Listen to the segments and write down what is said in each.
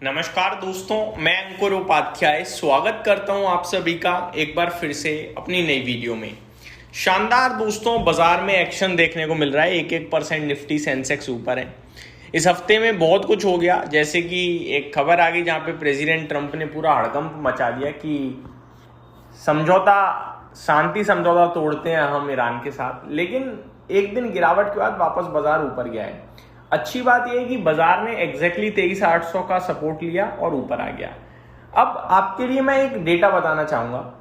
नमस्कार दोस्तों, मैं अंकुर उपाध्याय स्वागत करता हूं आप सभी का एक बार फिर से अपनी नई वीडियो में। शानदार दोस्तों, बाजार में एक्शन देखने को मिल रहा है। 1% निफ्टी सेंसेक्स ऊपर है। इस हफ्ते में बहुत कुछ हो गया, जैसे कि एक खबर आ गई जहां पे प्रेसिडेंट ट्रंप ने पूरा हड़कंप मचा दिया कि शांति समझौता तोड़ते हैं हम ईरान के साथ। लेकिन एक दिन गिरावट के बाद वापस बाजार ऊपर गया है। अच्छी बात यह है कि बाजार ने एग्जैक्टली 23,800 का सपोर्ट लिया और ऊपर आ गया। अब आपके लिए मैं एक डेटा बताना चाहूंगा।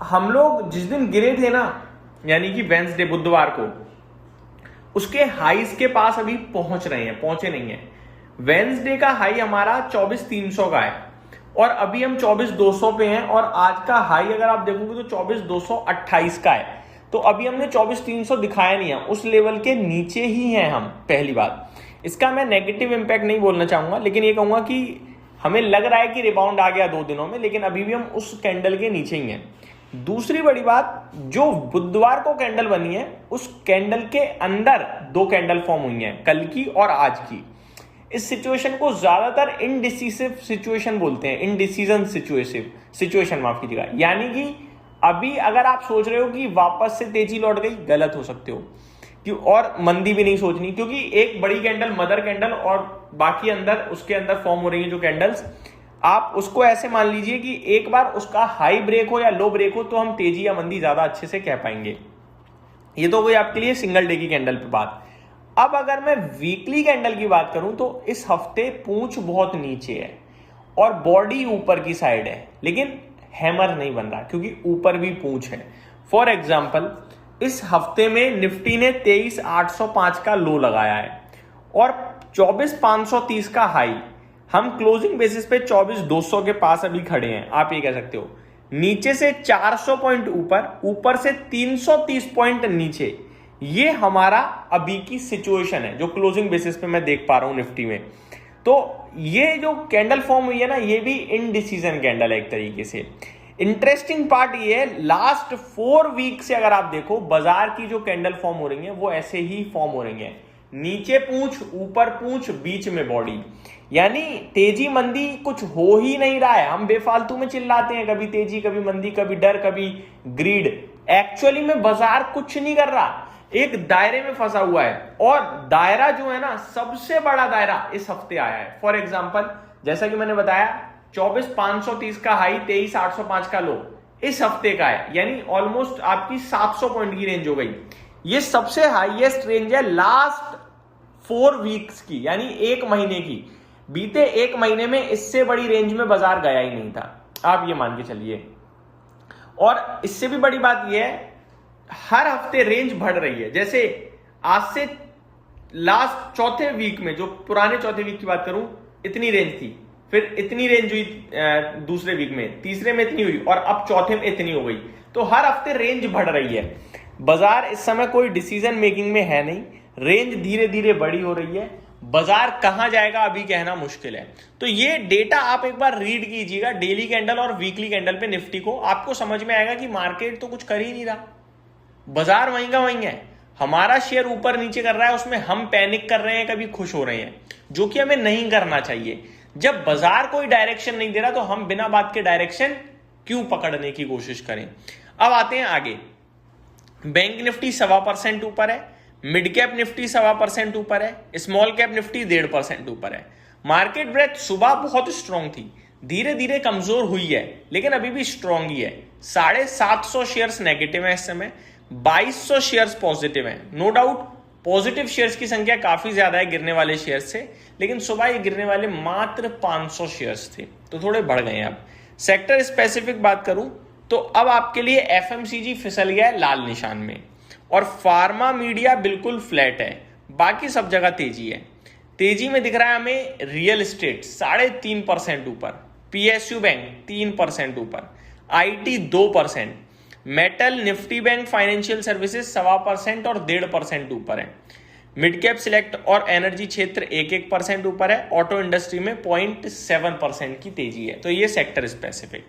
हम लोग जिस दिन गिरे थे ना, यानी कि वेंसडे बुधवार को, उसके हाईज के पास अभी पहुंचे नहीं है। वेंसडे का हाई हमारा 24,300 का है और अभी हम 24,200 पे हैं और आज का हाई अगर आप देखोगे तो 24,228 का है। तो अभी हमने 24,300 दिखाया नहीं है, उस लेवल के नीचे ही हैं हम। पहली बात, इसका मैं नेगेटिव इंपैक्ट नहीं बोलना चाहूंगा, लेकिन ये कहूंगा कि हमें लग रहा है कि रिबाउंड आ गया 2 दिनों में, लेकिन अभी भी हम उस कैंडल के नीचे ही हैं। दूसरी बड़ी बात, जो बुधवार को कैंडल बनी है उस कैंडल के अंदर 2 कैंडल फॉर्म हुई हैं, कल की और आज की। इस सिचुएशन को ज्यादातर इनडिसिसिव सिचुएशन बोलते हैं, इनडिसीजन सिचुएशन माफ कीजिएगा। यानी कि अभी अगर आप सोच रहे हो कि वापस से तेजी लौट गई, गलत हो सकते हो कि, और मंदी भी नहीं सोचनी, क्योंकि एक बड़ी कैंडल मदर कैंडल और बाकी उसके अंदर फॉर्म हो रही है जो कैंडल्स, आप उसको ऐसे मान लीजिए कि एक बार उसका हाई ब्रेक हो या लो ब्रेक हो तो हम तेजी या मंदी ज्यादा अच्छे से कह पाएंगे। ये तो कोई आपके लिए सिंगल डे की कैंडल पे बात। अब अगर मैं वीकली कैंडल की बात करूं तो इस हफ्ते पूंछ बहुत नीचे है और बॉडी ऊपर की साइड है, लेकिन हैमर नहीं बन रहा क्योंकि ऊपर भी पूंछ है। फॉर एग्जाम्पल, इस हफ्ते में निफ्टी ने 23,805 का लो लगाया है और 24,530 का हाई। हम क्लोजिंग बेसिस पे 24,200 के पास अभी खड़े हैं। आप ये कह सकते हो नीचे से 400 पॉइंट ऊपर से 330 पॉइंट नीचे। ये हमारा अभी की सिचुएशन है जो क्लोजिंग बेसिस पे मैं देख पा रहा हूं निफ्टी में। तो ये जो कैंडल फॉर्म हुई है ना, ये भी इनडिसीजन कैंडल है एक तरीके से। इंटरेस्टिंग पार्ट ये है, लास्ट 4 वीक से अगर आप देखो बाजार की जो कैंडल फॉर्म हो रही है वो ऐसे ही फॉर्म हो रही है, नीचे पूंछ ऊपर पूंछ बीच में बॉडी। यानी तेजी मंदी कुछ हो ही नहीं रहा है। हम बेफालतू में चिल्लाते हैं, कभी तेजी कभी मंदी, कभी डर कभी ग्रीड। एक्चुअली में बाजार कुछ नहीं कर रहा, एक दायरे में फंसा हुआ है। और दायरा जो है ना, सबसे बड़ा दायरा इस हफ्ते आया है। फॉर एग्जांपल, जैसा कि मैंने बताया, 24,530 का हाई, 23,805 का लो इस हफ्ते का है, यानी ऑलमोस्ट आपकी 700 पॉइंट की रेंज हो गई। ये सबसे हाईएस्ट रेंज है लास्ट 4 वीक्स की, यानी 1 महीने की। बीते 1 महीने में इससे बड़ी रेंज में बाजार गया ही नहीं था, आप ये मान के चलिए। और इससे भी बड़ी बात यह है, हर हफ्ते रेंज बढ़ रही है। जैसे आज से लास्ट चौथे वीक में, जो पुराने चौथे वीक की बात करूं, इतनी रेंज थी, फिर इतनी रेंज हुई दूसरे वीक में, तीसरे में इतनी हुई और अब चौथे में इतनी हो गई। तो हर हफ्ते रेंज बढ़ रही है। बाजार इस समय कोई डिसीजन मेकिंग में है नहीं, रेंज धीरे धीरे बड़ी हो रही है। बाजार कहां जाएगा अभी कहना मुश्किल है। तो ये डेटा आप एक बार रीड कीजिएगा, डेली कैंडल और वीकली कैंडल पे निफ्टी को, आपको समझ में आएगा कि मार्केट तो कुछ कर ही नहीं रहा, बाजार वहीं का वहीं है। हमारा शेयर ऊपर नीचे कर रहा है, उसमें हम पैनिक कर रहे हैं, कभी खुश हो रहे हैं, जो कि हमें नहीं करना चाहिए। जब बाजार कोई डायरेक्शन नहीं दे रहा तो हम बिना बात के डायरेक्शन क्यों पकड़ने की कोशिश करें। अब आते हैं आगे। बैंक निफ्टी 1.25% ऊपर है, मिड कैप निफ्टी 1.25% ऊपर है, स्मॉल कैप निफ्टी 1.5% ऊपर है। मार्केट ब्रेथ सुबह बहुत स्ट्रांग थी, धीरे धीरे कमजोर हुई है, लेकिन अभी भी स्ट्रांग ही है। 750 शेयर्स नेगेटिव है इस समय, 2200 शेयर्स पॉजिटिव हैं। नो डाउट पॉजिटिव शेयर्स की संख्या काफी ज्यादा है गिरने वाले शेयर्स से, लेकिन सुबह ये गिरने वाले मात्र 500 शेयर्स थे, तो थोड़े बढ़ गए हैं। अब सेक्टर स्पेसिफिक बात करूं तो अब आपके लिए एफएमसीजी फिसल गया है लाल निशान में, और फार्मा मीडिया बिल्कुल फ्लैट है। बाकी सब जगह तेजी है। तेजी में दिख रहा है हमें रियल एस्टेट 3.5% ऊपर, पीएसयू बैंक 3% ऊपर, IT 2%, metal, Nifty bank, financial services 1.25% और 1.5% ऊपर है। मिड कैप सिलेक्ट और एनर्जी क्षेत्र 1% ऊपर है। ऑटो इंडस्ट्री में 0.7% की तेजी है। तो ये सेक्टर स्पेसिफिक।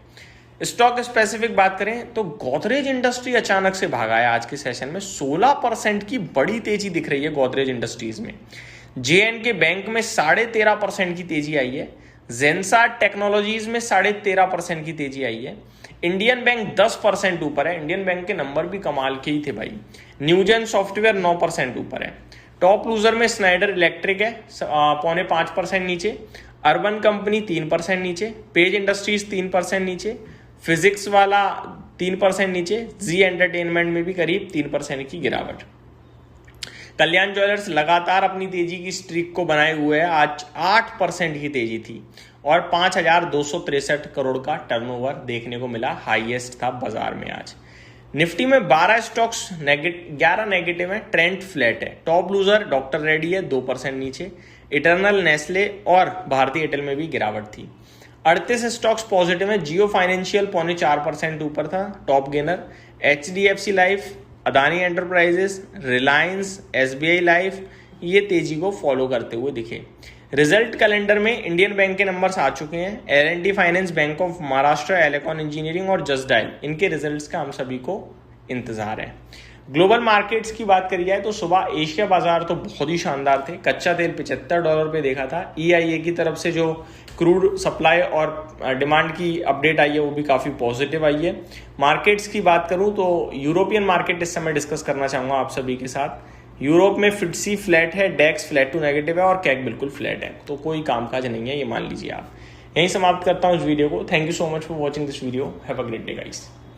स्टॉक स्पेसिफिक बात करें तो गोदरेज इंडस्ट्री अचानक से भागा है आज के सेशन में, 16% की बड़ी तेजी दिख रही है गोदरेज इंडस्ट्रीज में। JNK बैंक में 13.5% की तेजी आई है। जेंसार टेक्नोलॉजीज में 13.5% की तेजी आई है। इंडियन बैंक 10% ऊपर है। इंडियन बैंक के नंबर भी कमाल के ही थे भाई। न्यूजेन सॉफ्टवेयर 9% ऊपर है। टॉप लूजर में स्नाइडर इलेक्ट्रिक है 4.5% नीचे। अर्बन कंपनी 3% नीचे। पेज इंडस्ट्रीज 3% नीचे। फिजिक्स वाला 3% नीचे। जी एंटरटेनमेंट में भी करीब 3% की गिरावट। कल्याण ज्वेलर्स लगातार अपनी तेजी की स्ट्रीक को बनाए हुए है। आज 8% की तेजी थी और 5,263 करोड़ का टर्नओवर देखने को मिला, हाईएस्ट था बाजार में आज। निफ्टी में 12 स्टॉक्स 11 नेगेटिव है, ट्रेंड फ्लैट है। टॉप लूजर डॉक्टर रेड्डी है 2% नीचे। इटर्नल, नेस्ले और भारतीय एयरटेल में भी गिरावट थी। 38 स्टॉक्स पॉजिटिव है। जियो फाइनेंशियल 0.4% ऊपर था, top gainer. HDFC life, Adani enterprises, Reliance, SBI life ये तेजी को फॉलो करते हुए दिखे। रिजल्ट कैलेंडर में इंडियन बैंक के नंबर्स आ चुके हैं। L&T finance, bank of Maharashtra, Elecon engineering और जस्ट डायल, इनके रिजल्ट्स का हम सभी को इंतजार है। ग्लोबल मार्केट्स की बात करी जाए तो सुबह एशिया बाजार तो बहुत ही शानदार थे। कच्चा तेल $75 पे देखा था। EIA की तरफ से जो क्रूड सप्लाई और डिमांड की अपडेट आई है वो भी काफ़ी पॉजिटिव आई है। मार्केट्स की बात करूं तो यूरोपियन मार्केट इस समय डिस्कस करना चाहूँगा आप सभी के साथ। यूरोप में FTSE फ्लैट है, डेक्स फ्लैट टू नेगेटिव है और कैक बिल्कुल फ्लैट है, तो कोई कामकाज नहीं है, ये मान लीजिए आप। यहीं समाप्त करता हूँ इस वीडियो को। Thank you so much for watching this video. Have a great day guys.